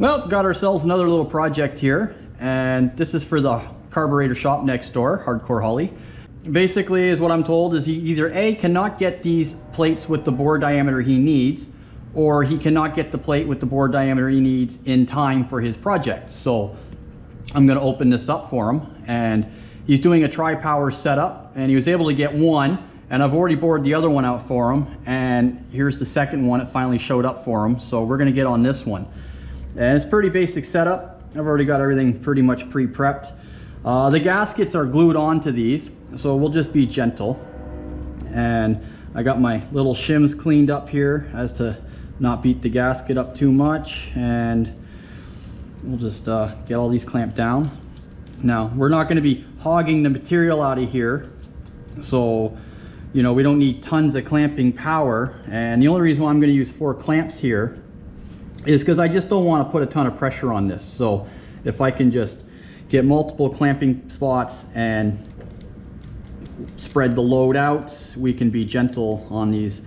Well, got ourselves another little project here, and this is for the carburetor shop next door, Hardcore Holly. Basically, is what I'm told is he either A, cannot get these plates with the bore diameter he needs, or he cannot get the plate with the bore diameter he needs in time for his project. So I'm going to open this up for him, and he's doing a tri-power setup, and he was able to get one, and I've already bored the other one out for him, and here's the second one. It finally showed up for him, so we're going to get on this one. And it's pretty basic setup. I've already got everything pretty much pre-prepped. The gaskets are glued onto these, so we'll just be gentle. And I got my little shims cleaned up here as to not beat the gasket up too much, and we'll just get all these clamped down. Now, we're not going to be hogging the material out of here, so you know, we don't need tons of clamping power. And the only reason why I'm going to use 4 clamps here is because I just don't want to put a ton of pressure on this. So if I can just get multiple clamping spots and spread the load out, we can be gentle on these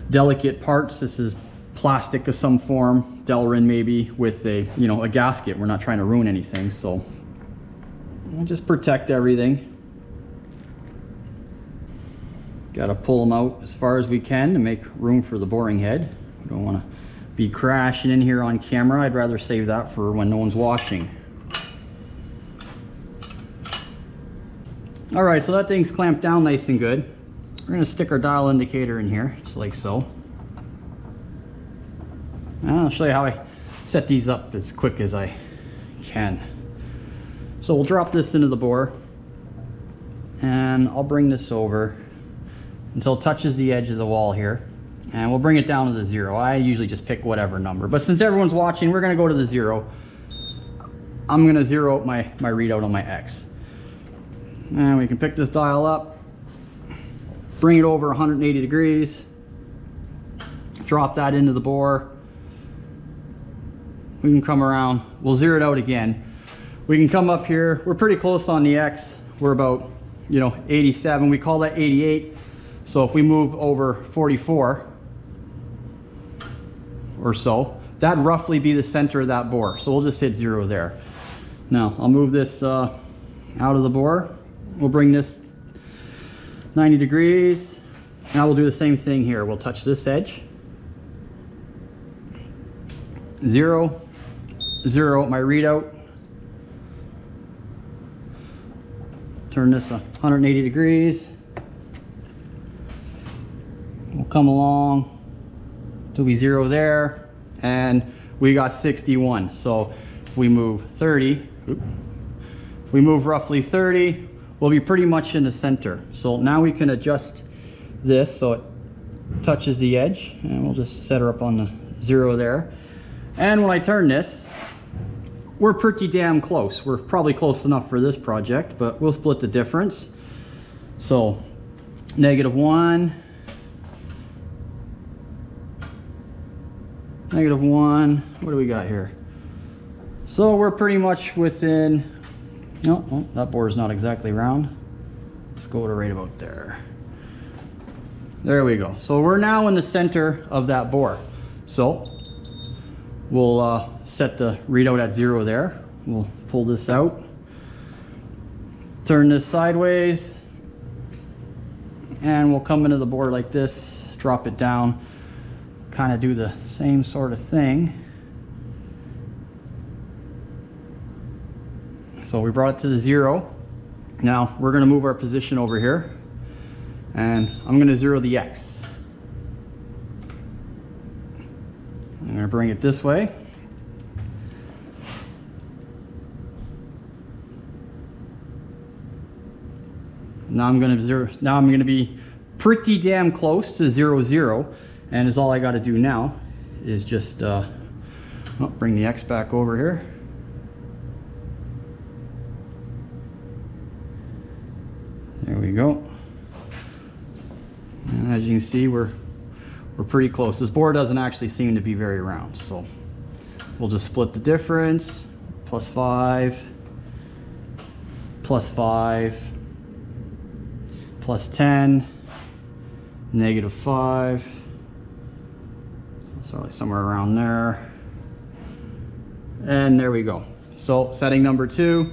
delicate parts. This is plastic of some form, Delrin maybe, with a, you know, a gasket. We're not trying to ruin anything, so we'll just protect everything. Got to pull them out as far as we can to make room for the boring head. We don't want to be crashing in here on camera. I'd rather save that for when no one's watching. All right, so that thing's clamped down nice and good. We're going to stick our dial indicator in here, just like so. And I'll show you how I set these up as quick as I can. So we'll drop this into the bore, and I'll bring this over until it touches the edge of the wall here, and we'll bring it down to the 0. I usually just pick whatever number, but since everyone's watching, we're going to go to the 0. I'm going to 0 out my readout on my X. And we can pick this dial up, bring it over 180 degrees, drop that into the bore. We can come around, we'll 0 it out again. We can come up here, we're pretty close on the X. We're about, you know, 87, we call that 88. So if we move over 44 or so, that'd roughly be the center of that bore. So we'll just hit 0 there. Now I'll move this out of the bore. We'll bring this 90 degrees. Now we'll do the same thing here. We'll touch this edge. 0, 0 my readout. Turn this 180 degrees. We'll come along till we 0 there, and we got 61. So if we move 30, if we move roughly 30, we'll be pretty much in the center. So now we can adjust this so it touches the edge, and we'll just set her up on the 0 there. And when I turn this, we're pretty damn close. We're probably close enough for this project, but we'll split the difference. So -1, -1, what do we got here? So we're pretty much within, no, oh, that bore is not exactly round. Let's go to right about there. There we go. So we're now in the center of that bore. So we'll set the readout at 0 there. We'll pull this out, turn this sideways, and we'll come into the bore like this, drop it down, kind of do the same sort of thing. So we brought it to the 0. Now we're going to move our position over here, and I'm going to 0 the X. I'm going to bring it this way. Now I'm going to 0. Now I'm going to be pretty damn close to 0, 0, and is all I got to do now is just bring the X back over here. There we go. And as you can see, we're pretty close. This bore doesn't actually seem to be very round, so we'll just split the difference. +5, +5, +10, -5. Sorry, somewhere around there. And there we go. So setting number 2,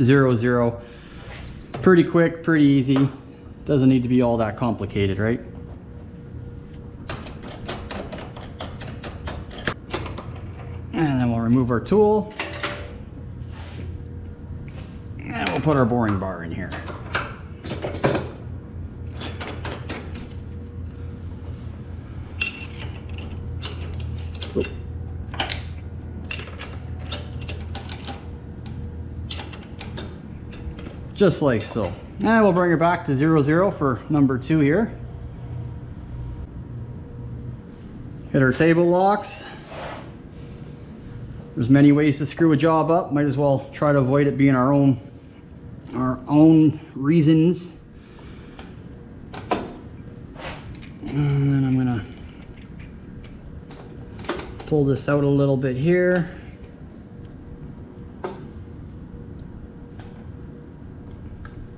0, 0. Pretty quick, pretty easy. Doesn't need to be all that complicated, right? And then we'll remove our tool. And we'll put our boring bar in here. Just like so. And we'll bring it back to 0, 0 for number 2 here. Hit our table locks. There's many ways to screw a job up. Might as well try to avoid it being our own reasons. And then I'm gonna pull this out a little bit here.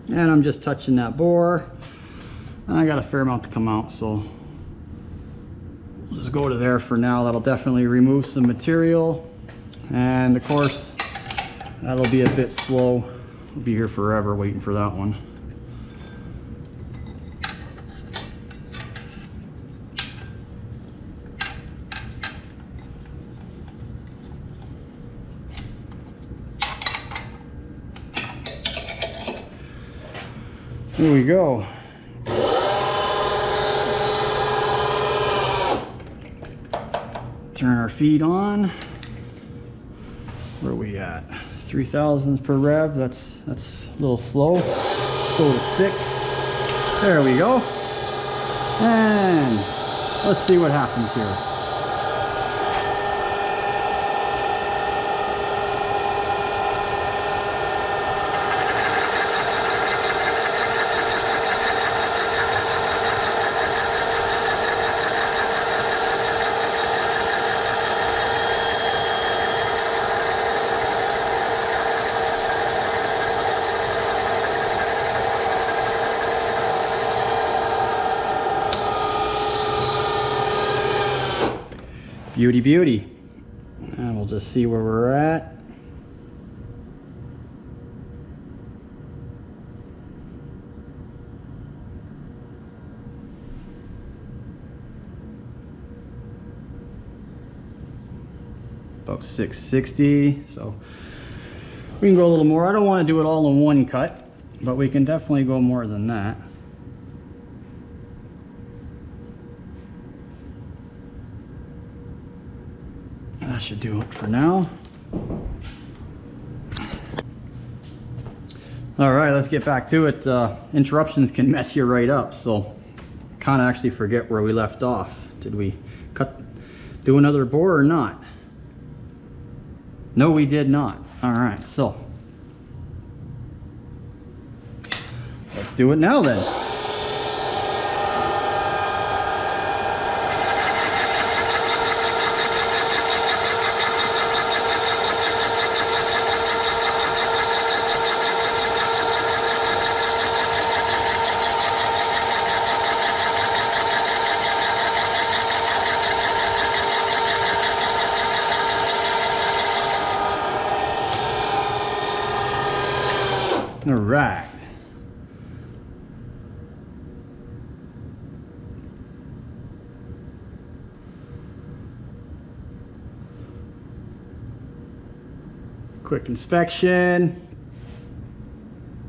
And I'm just touching that bore. And I got a fair amount to come out, so we'll just go to there for now. That'll definitely remove some material. And of course, that'll be a bit slow. We'll be here forever waiting for that one. Here we go. Turn our feed on. Where are we at? 3,000s per rev. That's a little slow. Let's go to 6. There we go. And let's see what happens here. Beauty, beauty. And we'll just see where we're at. About 660. So we can go a little more. I don't want to do it all in one cut, but we can definitely go more than that. That should do it for now. All right, let's get back to it. Interruptions can mess you right up, so kind of actually forget where we left off. Did we do another bore or not? No, we did not. All right, so let's do it now then. All right. Quick inspection.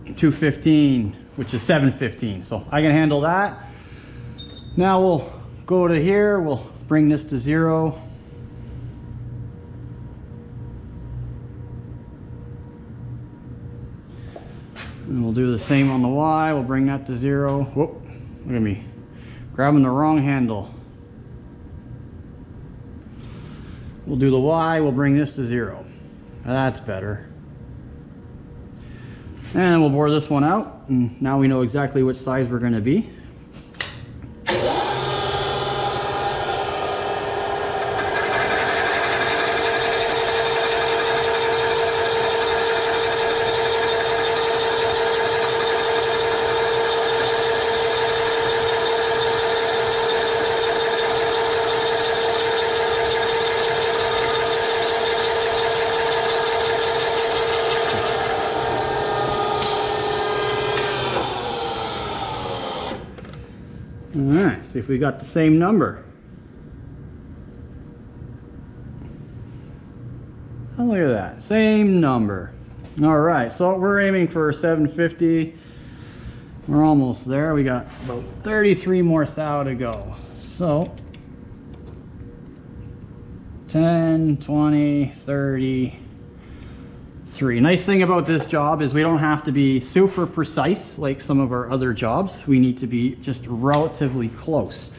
215, which is 715. So I can handle that. Now we'll go to here. We'll bring this to 0. And we'll do the same on the Y. We'll bring that to 0. Whoop, look at me. Grabbing the wrong handle. We'll do the Y. We'll bring this to 0. That's better. And we'll bore this one out. And now we know exactly which size we're going to be. right, see if we got the same number. Oh, look at that, same number. All right, so we're aiming for 750. We're almost there. We got about 33 more thou to go. So 10, 20, 30, 3. Nice thing about this job is we don't have to be super precise like some of our other jobs. We need to be just relatively close.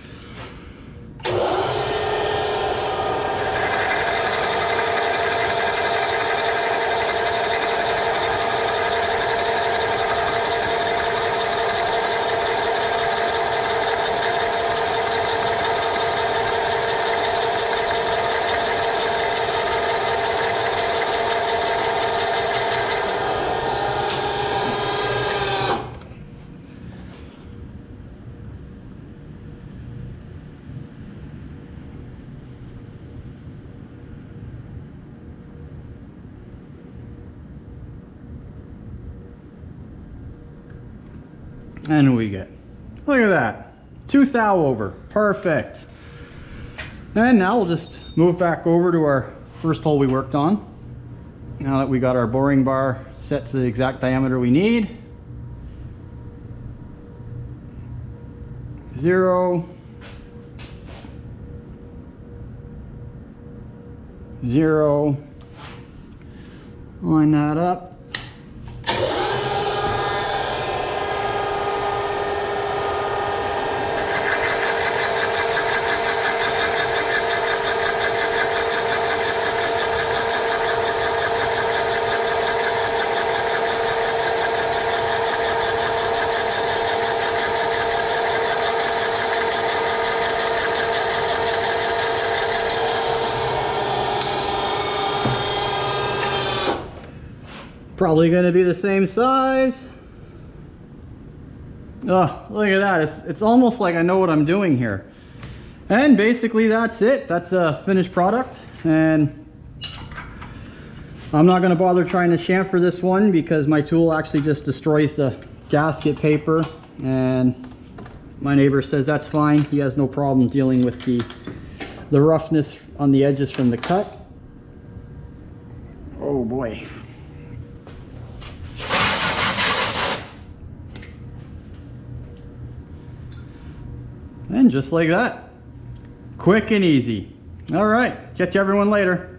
And we get, look at that, 2 thou over, perfect. And now we'll just move back over to our first hole we worked on. Now that we got our boring bar set to the exact diameter we need. 0, 0, line that up. Probably going to be the same size. Oh, look at that. It's almost like I know what I'm doing here. And basically that's it. That's a finished product. And I'm not going to bother trying to chamfer this one because my tool actually just destroys the gasket paper. And my neighbor says that's fine. He has no problem dealing with the roughness on the edges from the cut. Oh boy. And just like that, quick and easy. All right, catch everyone later.